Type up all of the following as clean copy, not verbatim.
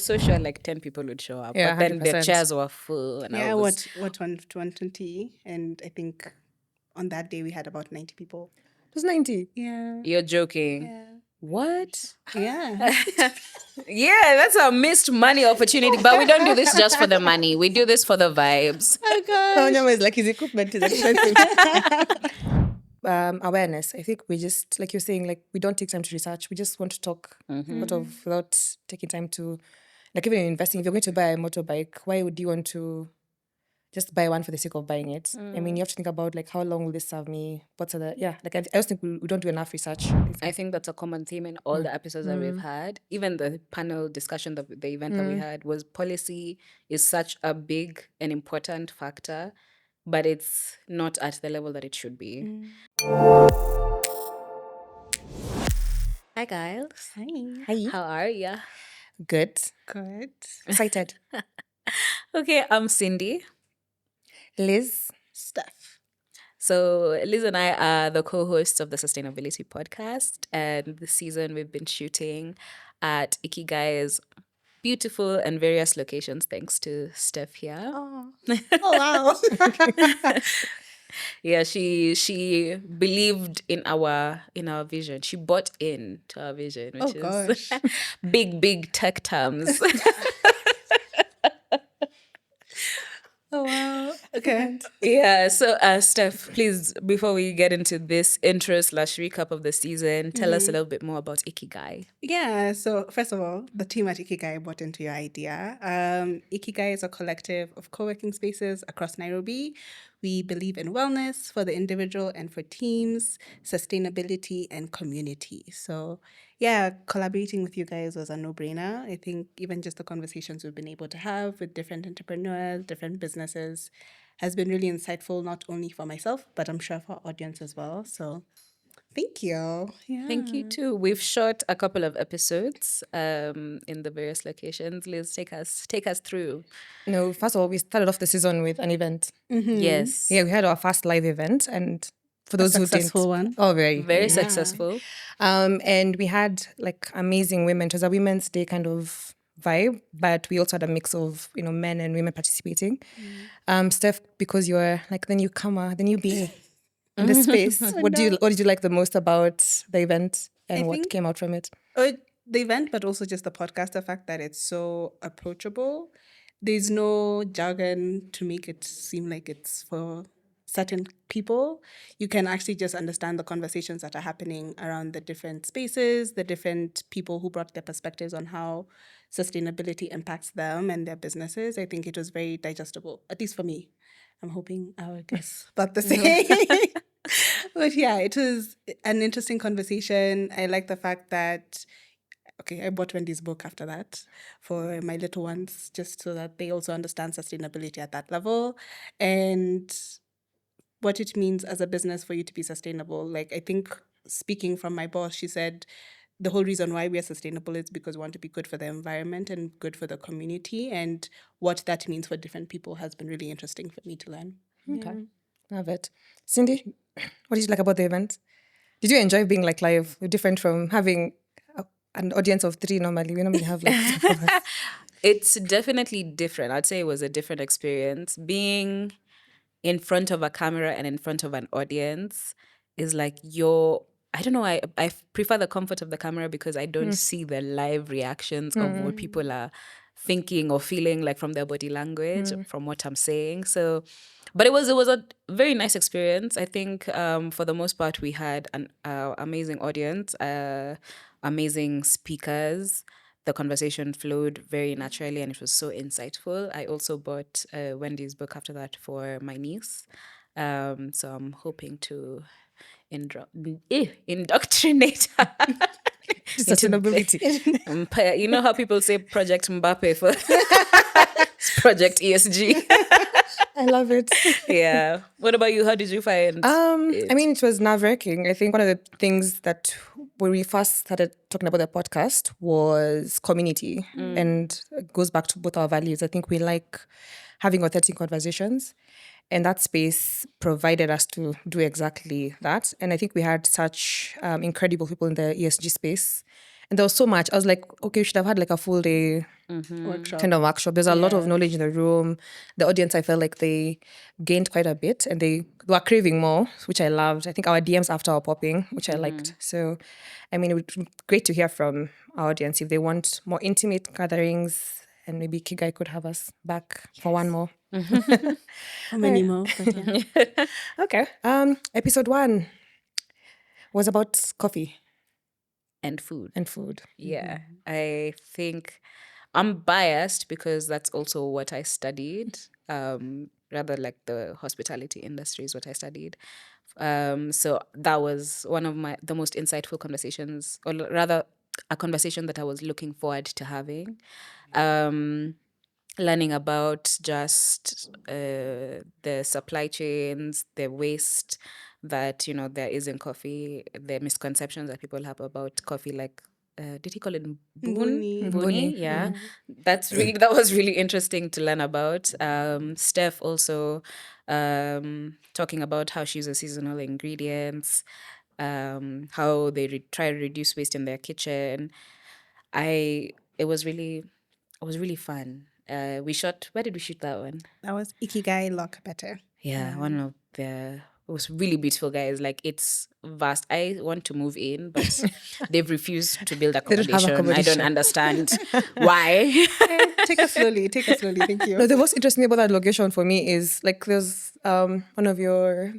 So sure, like 10 people would show up, Yeah, but then the 100%. chairs were full. And Yeah, I was, what 120, and I think on that day we had about 90 people. It was 90. Yeah. You're joking. Yeah. What? Yeah. Yeah, that's a missed money opportunity. But we don't do this just for the money. We do this for the vibes. Oh gosh. Onyama is like his equipment is expensive. Awareness. I think we just, like you're saying, like we don't take time to research. We just want to talk sort of without taking time to, like even investing. If you're going to buy a motorbike, why would you want to just buy one for the sake of buying it? I mean, you have to think about like how long will this serve me? What's other? Yeah, like I just think we don't do enough research. I think that's a common theme in all the episodes that we've had. Even the panel discussion, the event that we had was policy is such a big and important factor, but it's not at the level that it should be. Hi guys. Hi. How are ya? Good. Good. Excited. Okay, I'm Cindy. Liz. Stuff. So Liz and I are the co-hosts of the SustainabiliTea Podcast, and this season we've been shooting at Ikigai's beautiful and various locations, thanks to Steph here. Oh wow. Yeah, she believed in our vision. She bought in to our vision, which is big tech terms. Oh wow. Okay. Yeah, so Steph, please, before we get into this intro/recap of the season, tell us a little bit more about Ikigai. Yeah, so first of all, the team at Ikigai bought into your idea. Ikigai is a collective of co-working spaces across Nairobi. We believe in wellness for the individual and for teams, sustainability and community. So yeah, collaborating with you guys was a no-brainer. I think even just the conversations we've been able to have with different entrepreneurs, different businesses has been really insightful, not only for myself, but I'm sure for our audience as well. So thank you. Yeah. Thank you too. We've shot a couple of episodes in the various locations. Liz, take us through. No, first of all, we started off the season with an event. Yes. Yeah, we had our first live event, and for those who didn't, Successful one. oh, very Very successful. And we had like amazing women. It was a Women's Day kind of vibe, but we also had a mix of men and women participating. Steph, because you're like the newcomer, the newbie in the space, what did you like the most about the event and what came out from it? The event, but also just the podcast, the fact that it's so approachable. There's no jargon to make it seem like it's for certain people. You can actually just understand the conversations that are happening around the different spaces, the different people who brought their perspectives on how sustainability impacts them and their businesses. I think it was very digestible, at least for me. I'm hoping our guests thought the same. But yeah, it was an interesting conversation. I like the fact that I bought Wendy's book after that for my little ones, just so that they also understand sustainability at that level and what it means as a business for you to be sustainable. Like, I think speaking from my boss, she said the whole reason why we are sustainable is because we want to be good for the environment and good for the community. And what that means for different people has been really interesting for me to learn. Okay. Love it. Cindy, what did you like about the event? Did you enjoy being like live, different from having an audience of 3 normally? We normally have like It's definitely different. I'd say it was a different experience. Being in front of a camera and in front of an audience is like I don't know, I prefer the comfort of the camera because I don't see the live reactions of what people are thinking or feeling, like from their body language, from what I'm saying. So, but it was a very nice experience. I think for the most part we had an amazing audience, amazing speakers. The conversation flowed very naturally and it was so insightful. I also bought Wendy's book after that for my niece. So I'm hoping to indoctrinate her. sustainability. You know how people say Project Mbappe for Project ESG? I love it. Yeah. What about you? How did you find I mean, it was nerve-wracking. I think one of the things that when we first started talking about the podcast was community, and it goes back to both our values. I think we like having authentic conversations, and that space provided us to do exactly that. And I think we had such incredible people in the ESG space, and there was so much. I was like, okay, we should have had like a full day workshop. kind of workshop. There's a lot of knowledge in the room. The audience, I felt like they gained quite a bit and they were craving more, which I loved. I think our DMs after our popping, which I liked. So, I mean, it would be great to hear from our audience if they want more intimate gatherings, and maybe Ikigai could have us back for one more. How many more? But yeah. Okay. Episode 1 was about coffee And food. and food. Yeah. I think I'm biased because that's also what I studied. Rather like the hospitality industry is what I studied. So that was one of the most insightful conversations, or rather a conversation that I was looking forward to having. Learning about just the supply chains, the waste that there is in coffee, the misconceptions that people have about coffee, like did he call it Buni. Buni? Yeah. That was really interesting to learn about. Steph also talking about how she uses seasonal ingredients, how they try to reduce waste in their kitchen. It was really fun. Where did we shoot that one? That was Ikigai Lock Better. Yeah, it was really beautiful, guys. Like, it's vast. I want to move in, but they've refused to build don't have accommodation. I don't accommodation. understand why. Take it slowly. Thank you. No, the most interesting about that location for me is like there's one of your,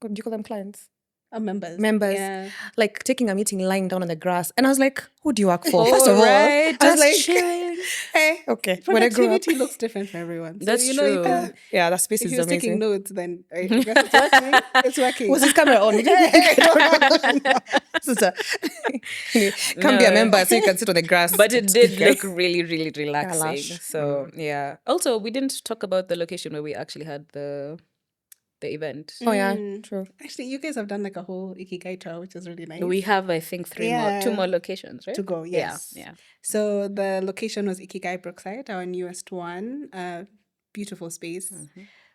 what do you call them, clients? Members. Members, like taking a meeting lying down on the grass. And I was like, who do you work for? First Oh, of all, right, I was just like, chilling. hey, okay. When I grew up, Productivity looks different for everyone. So, That's you true. can, yeah, that space if is you're taking amazing. notes, then I guess it's working. It's working. Was his camera on? Sister, can't be a member so you can sit on the grass. But it did Okay. look really, really relaxing. lush. So yeah. Also, we didn't talk about the location where we actually had the event. Oh yeah, true. Actually, you guys have done like a whole Ikigai tour, which is really nice. We have, I think, two more locations, right? To go, yes. Yeah. So the location was Ikigai Brookside, our newest one. Beautiful space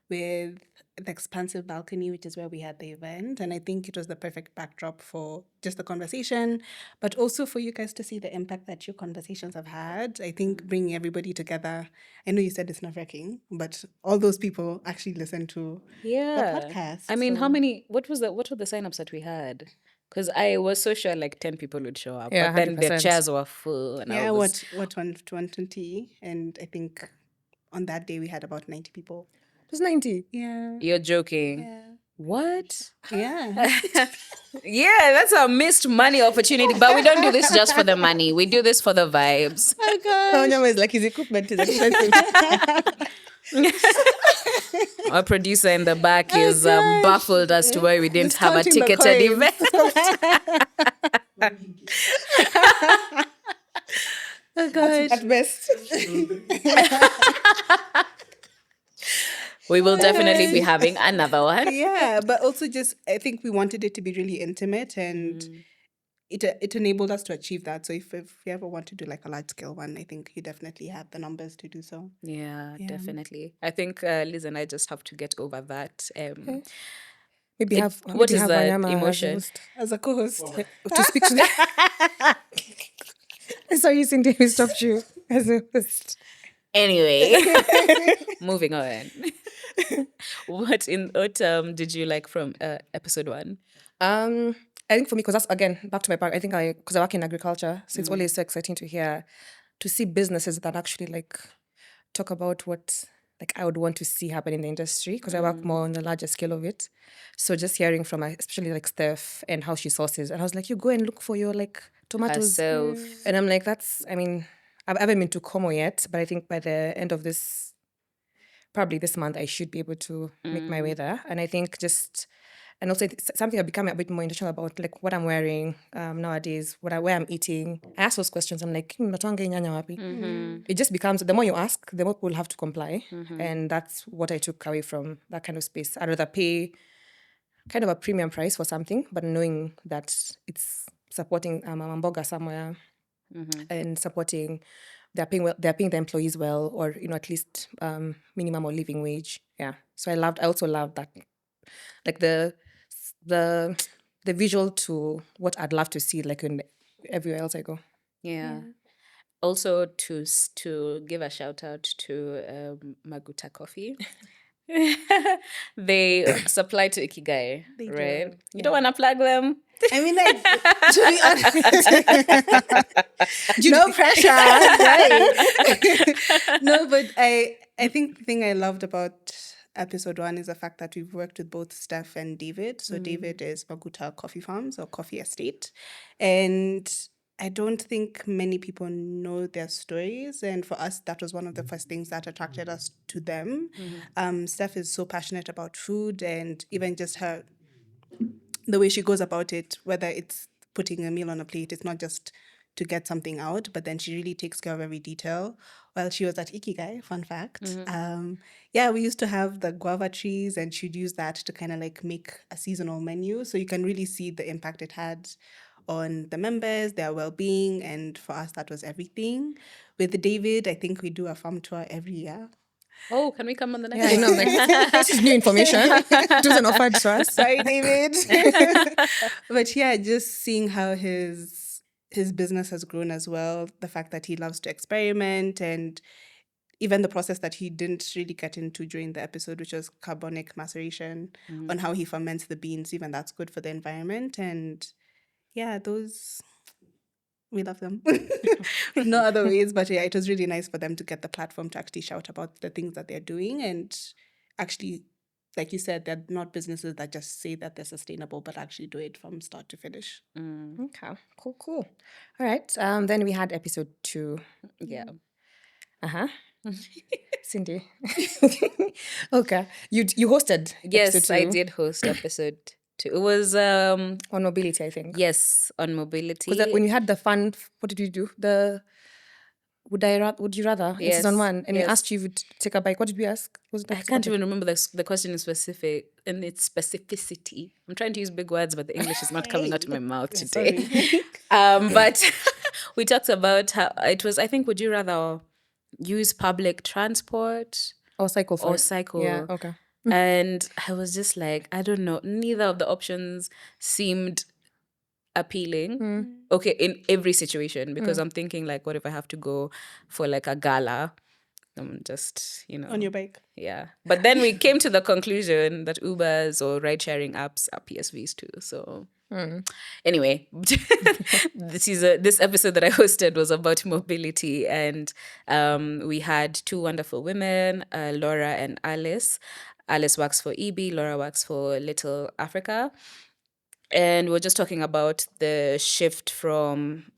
with the expansive balcony, which is where we had the event. And I think it was the perfect backdrop for just the conversation, but also for you guys to see the impact that your conversations have had. I think bringing everybody together. I know you said it's nerve-wracking, but all those people actually listen to the podcast. I mean, so- what were the signups that we had? Because I was so sure like 10 people would show up. Yeah, but then the 100%. chairs were full. And Yeah, I was, 120? And I think on that day we had about 90 people. It was 90. Yeah. You're joking. Yeah. What? Yeah. Yeah, that's a missed money opportunity. But we don't do this just for the money. We do this for the vibes. Oh god. Onyama is like his equipment is expensive. Our producer in the back is baffled as to why we didn't He's have a counting the ticketed coins. event. Oh god. At best. We will definitely be having another one. Yeah, but also just I think we wanted it to be really intimate and it enabled us to achieve that. So if you ever want to do like a large scale one, I think you definitely have the numbers to do so. Yeah, definitely. I think Liz and I just have to get over that. Maybe what is have that Wanyama as a emotion? host. As a co-host. To speak to the Sorry, Cindy, we stopped you as a host. Anyway, moving on. What did you like from episode 1? I think for me, because that's again back to my part. I think because I work in agriculture, so it's always so exciting to see businesses that actually like talk about what like I would want to see happen in the industry, because I work more on the larger scale of it. So just hearing from especially like Steph and how she sources, and I was like, you go and look for your like tomatoes, Herself. and I'm like, I haven't been to Como yet, but I think by the end of probably this month, I should be able to make my way there. And I think and also it's something I've become a bit more intentional about, like what I'm wearing nowadays, where I'm eating. I ask those questions. I'm like, "Mnatoanga nyanya wapi?" It just becomes, the more you ask, the more people have to comply. And that's what I took away from that kind of space. I'd rather pay kind of a premium price for something, but knowing that it's supporting a mboga somewhere and supporting, they're paying the employees well, or at least minimum or living wage. Yeah. So I also loved that, like the visual to what I'd love to see, like in everywhere else I go. Yeah. Also to give a shout out to Maguta Coffee. They supply to Ikigai, They right? do, You don't yeah. want to plug them? I mean, like, to be honest, no pressure, right? No, but I think the thing I loved about episode 1 is the fact that we've worked with both Steph and David. So David is Maguta Coffee Farms or Coffee Estate, and I don't think many people know their stories. And for us, that was one of the first things that attracted us to them. Steph is so passionate about food, and even just the way she goes about it, whether it's putting a meal on a plate, it's not just to get something out, but then she really takes care of every detail. While she was at Ikigai, fun fact, yeah, we used to have the guava trees, and she'd use that to kind of like make a seasonal menu. So you can really see the impact it had on the members, their well-being, and for us, that was everything. With David, I think we do a farm tour every year. Oh, can we come on the next Yeah, I know. Like, this is new information. It wasn't offered to us. Sorry, David. But yeah, just seeing how his business has grown as well, the fact that he loves to experiment, and even the process that he didn't really get into during the episode, which was carbonic maceration, on how he ferments the beans, even that's good for the environment. And yeah, those, we love them. No other ways, but yeah, it was really nice for them to get the platform to actually shout about the things that they're doing, and actually, like you said, they're not businesses that just say that they're sustainable, but actually do it from start to finish. Okay, cool. All right. Then we had episode 2. Yeah. Cindy. Okay. You hosted Yes, episode 2 I did host episode 2. It was on mobility, I think. yes, on mobility. Because when you had the fun, what did you do? The would you rather? It's Yes, on 1, and we yes. asked you to take a bike. What did we ask? Was it I can't even remember the question in specific and its specificity. I'm trying to use big words, but the English is not coming out of my mouth today. But we talked about how it was. I think, would you rather use public transport or cycle or first? cycle? Yeah. Okay. And I was just like, I don't know. Neither of the options seemed appealing. Okay, in every situation, because I'm thinking like, what if I have to go for like a gala? I'm just, On your bike. yeah. But then we came to the conclusion that Ubers or ride-sharing apps are PSVs too. So anyway, this episode that I hosted was about mobility, and we had 2 wonderful women, Laura and Alice. Alice works for EB, Laura works for Little Africa. And we're just talking about the shift from,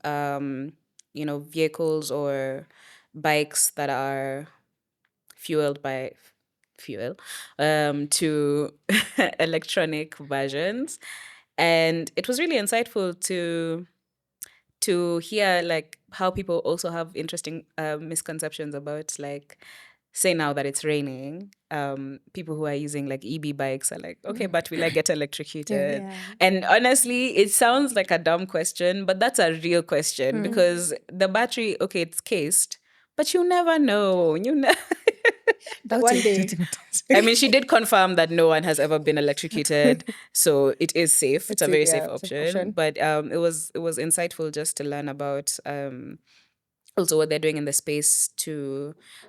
vehicles or bikes that are fueled by fuel to electronic versions. And it was really insightful to hear like how people also have interesting misconceptions about, like, say now that it's raining, people who are using like EB bikes are like, okay, but will I get electrocuted? Yeah. And honestly, it sounds like a dumb question, but that's a real question, because the battery, okay, it's cased, but you never know. One day. I mean, she did confirm that no one has ever been electrocuted, so it is safe. It's a very safe option. But it was insightful just to learn about also what they're doing in the space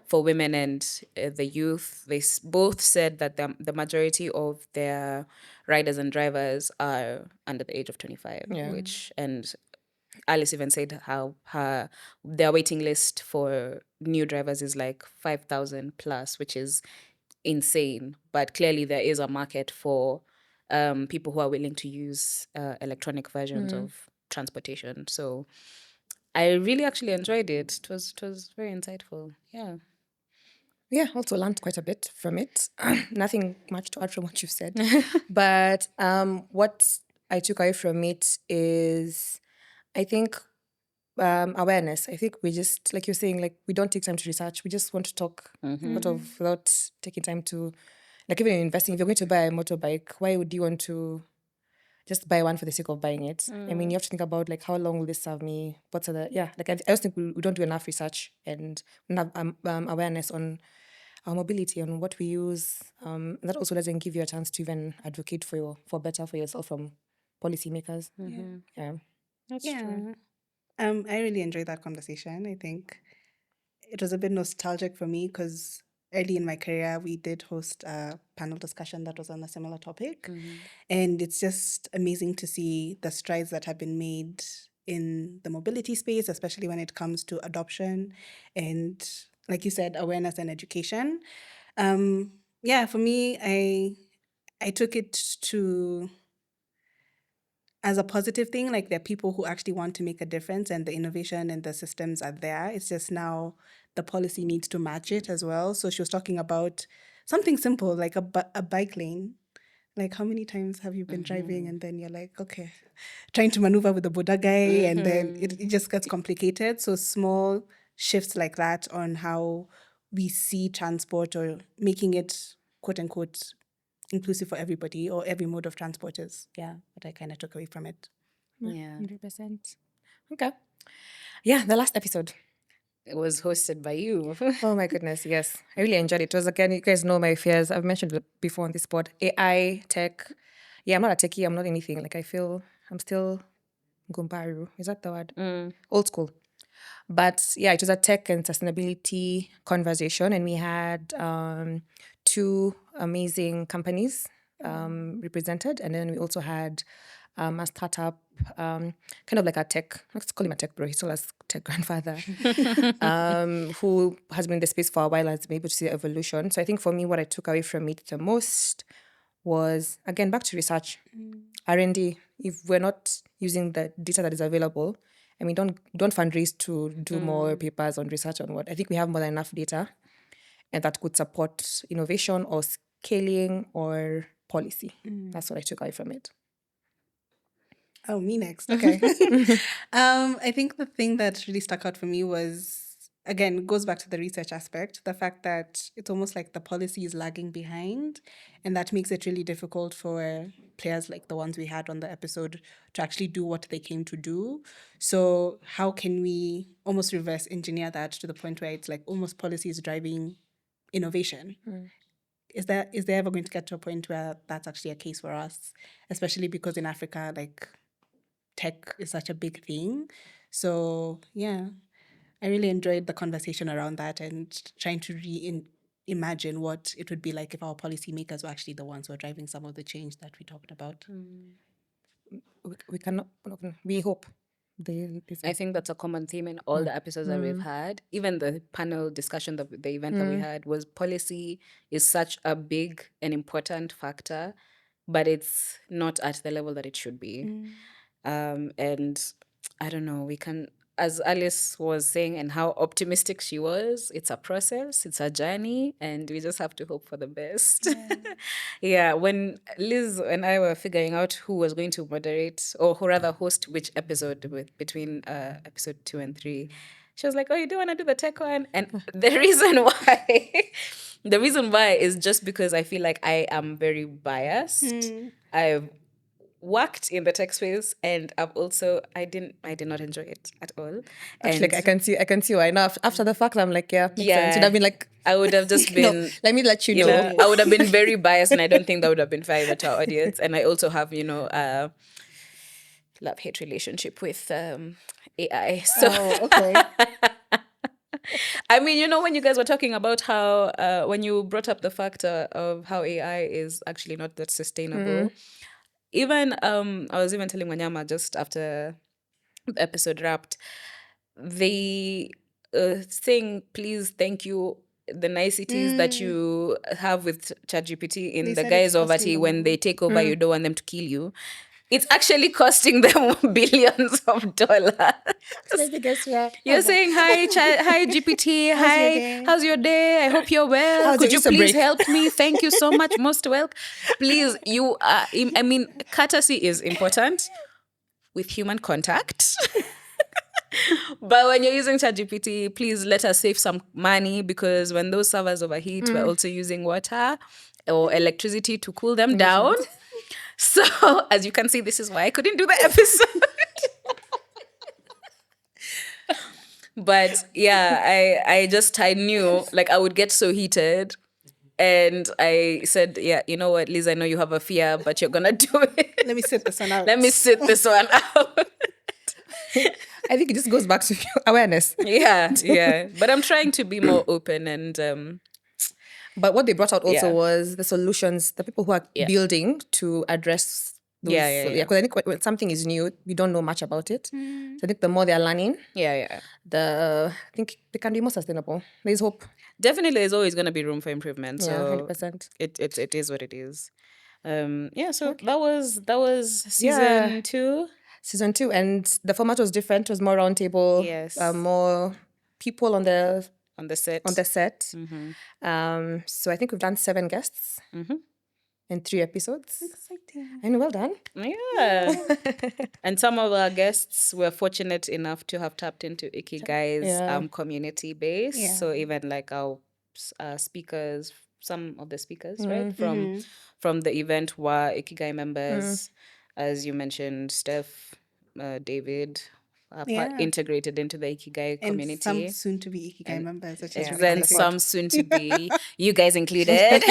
for women and the youth. They both said that the majority of their riders and drivers are under the age of 25, and Alice even said how their waiting list for new drivers is like 5,000 plus, which is insane. But clearly there is a market for people who are willing to use electronic versions of transportation. So I really actually enjoyed it. It was very insightful. Yeah. Yeah, also learned quite a bit from it. Nothing much to add from what you've said. But what I took away from it is, I think, awareness. I think we just, like you're saying, like we don't take time to research. We just want to talk without taking time to, like, even investing. If you're going to buy a motorbike, why would you want to just buy one for the sake of buying it? I mean, you have to think about like, how long will this serve me? What's other, like I just think we don't do enough research and enough awareness on our mobility, on what we use. That also doesn't give you a chance to even advocate for better for yourself from policymakers. Yeah. That's Yeah. true. I really enjoyed that conversation. I think it was a bit nostalgic for me because early in my career, we did host a panel discussion that was on a similar topic. And it's just amazing to see the strides that have been made in the mobility space, especially when it comes to adoption and, like you said, awareness and education. Yeah, for me, I took it to as a positive thing. Like, there are people who actually want to make a difference, and the innovation and the systems are there. It's just now the policy needs to match it as well. So she was talking about something simple like a bike lane. Like, how many times have you been driving and then you're like, okay, trying to maneuver with the Buddha guy, and then it just gets complicated. So small shifts like that on how we see transport, or making it quote unquote inclusive for everybody, or every mode of transport, is what I kind of took away from it. Yeah. 100%. Okay. Yeah, the last episode. It was hosted by you. Oh my goodness, yes. I really enjoyed it. It was, again, you guys know my fears. I've mentioned it before on this pod. AI, tech. Yeah, I'm not a techie. I'm not anything. Like, I feel I'm still Gumbaru. Is that the word? Old school. But yeah, it was a tech and sustainability conversation. And we had two amazing companies represented. And then we also had a startup, kind of like a tech, let's call him a tech bro, he's still a tech grandfather, who has been in the space for a while and has been able to see the evolution. So I think for me, what I took away from it the most was, again, back to research, R&D. If we're not using the data that is available, and we don't fundraise to do more papers on research on what, I think we have more than enough data, and that could support innovation or scaling or policy. That's what I took away from it. Oh, me next. Okay. I think the thing that really stuck out for me was, again, goes back to the research aspect, the fact that it's almost like the policy is lagging behind, and that makes it really difficult for players like the ones we had on the episode to actually do what they came to do. So how can we almost reverse engineer that to the point where it's like almost policy is driving innovation? Is there ever going to get to a point where that's actually a case for us, especially because in Africa, like, tech is such a big thing? So yeah, I really enjoyed the conversation around that, and trying to imagine what it would be like if our policymakers were actually the ones who are driving some of the change that we talked about. We cannot, we hope. I think that's a common theme in all the episodes that we've had. Even the panel discussion, the event that we had, was policy is such a big and important factor, but it's not at the level that it should be. And I don't know, we can, as Alice was saying, and how optimistic she was, it's a process, it's a journey, and we just have to hope for the best. Yeah, when Liz and I were figuring out who was going to moderate, or who rather host which episode between episode 2 and 3, she was like, oh, you do want to do the tech one? And the reason why is just because I feel like I am very biased. I've worked in the tech space, and I did not enjoy it at all. Actually, like, I can see why now. After the fact, I'm like, yeah, makes sense. You'd have been like, I would have just no, been, let me let you know. I would have been very biased, and I don't think that would have been fair to our audience. And I also have, a love-hate relationship with AI. So okay. I mean, when you guys were talking about how, when you brought up the factor of how AI is actually not that sustainable, even I was even telling Wanyama just after the episode wrapped, the saying, please, thank you, the niceties that you have with ChatGPT in They the said guys it's over costing T, them when money. they take over, you don't want them to kill you. It's actually costing them billions of dollars. You're saying, hi GPT, How's your hi, day? how's your day? I hope you're well. How's Could your you Easter please break? help me? Thank you so much. Most welcome. Please, I mean, courtesy is important with human contact. But when you're using ChatGPT, please let us save some money, because when those servers overheat, we're also using water or electricity to cool them down. So, as you can see, this is why I couldn't do the episode. But yeah, I knew, like, I would get so heated. And I said, yeah, you know what, Liz, I know you have a fear, but you're going to do it. Let me sit this one out. Let me sit this one out. I think it just goes back to awareness. Yeah. But I'm trying to be more open and But what they brought out also Yeah. was the solutions, the people who are building to address those. Yeah. Because I think when something is new, we don't know much about it. So I think the more they're learning, yeah. I think they can be more sustainable. There's hope. Definitely, there's always going to be room for improvement. Yeah, So 100%. it is what it is. So that was season 2. Season 2, and the format was different. It was more roundtable. Yes. More people on the set. set. Mm-hmm. So I think we've done 7 guests in 3 episodes. Exciting. And well done. Yeah. And some of our guests were fortunate enough to have tapped into Ikigai's community base. Yeah. So even like our speakers, some of the speakers, right, from the event were Ikigai members, as you mentioned, Steph, David, integrated into the Ikigai community. And some soon to be Ikigai members, which is really Then exciting. some soon to be, you guys included.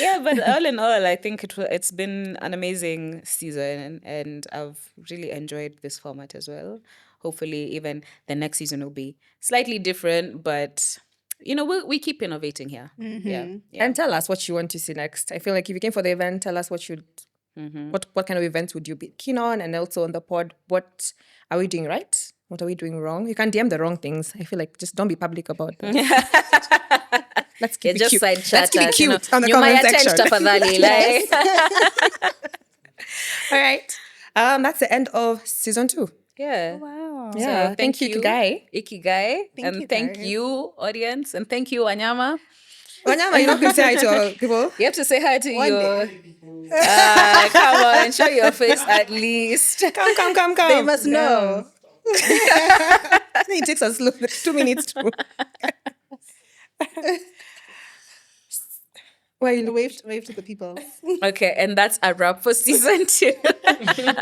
Yeah, but all in all, I think it's been an amazing season, and I've really enjoyed this format as well. Hopefully, even the next season will be slightly different, but we keep innovating here. Yeah. And tell us what you want to see next. I feel like if you came for the event, tell us what what kind of events would you be keen on, and also on the pod, what are we doing right? What are we doing wrong? You can't DM the wrong things. I feel like just don't be public about that. Let's keep it just cute. side Let's keep it chatters, cute on the comment section. Tafadhali, like. All right. That's the end of season 2. Yeah. Wow. Yeah. So thank you, Ikigai. Thank you, audience, and thank you, Wanyama. Wanyama, you know, can say hi to our people. You have to say hi to One your. day. Come on, show your face at least. Come. They must know. It takes us 2 minutes to. Wave to the people. Okay, and that's a wrap for season 2.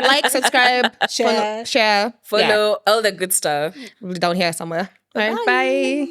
Like, subscribe, Share. share. Follow all the good stuff. Down here somewhere. All right, bye.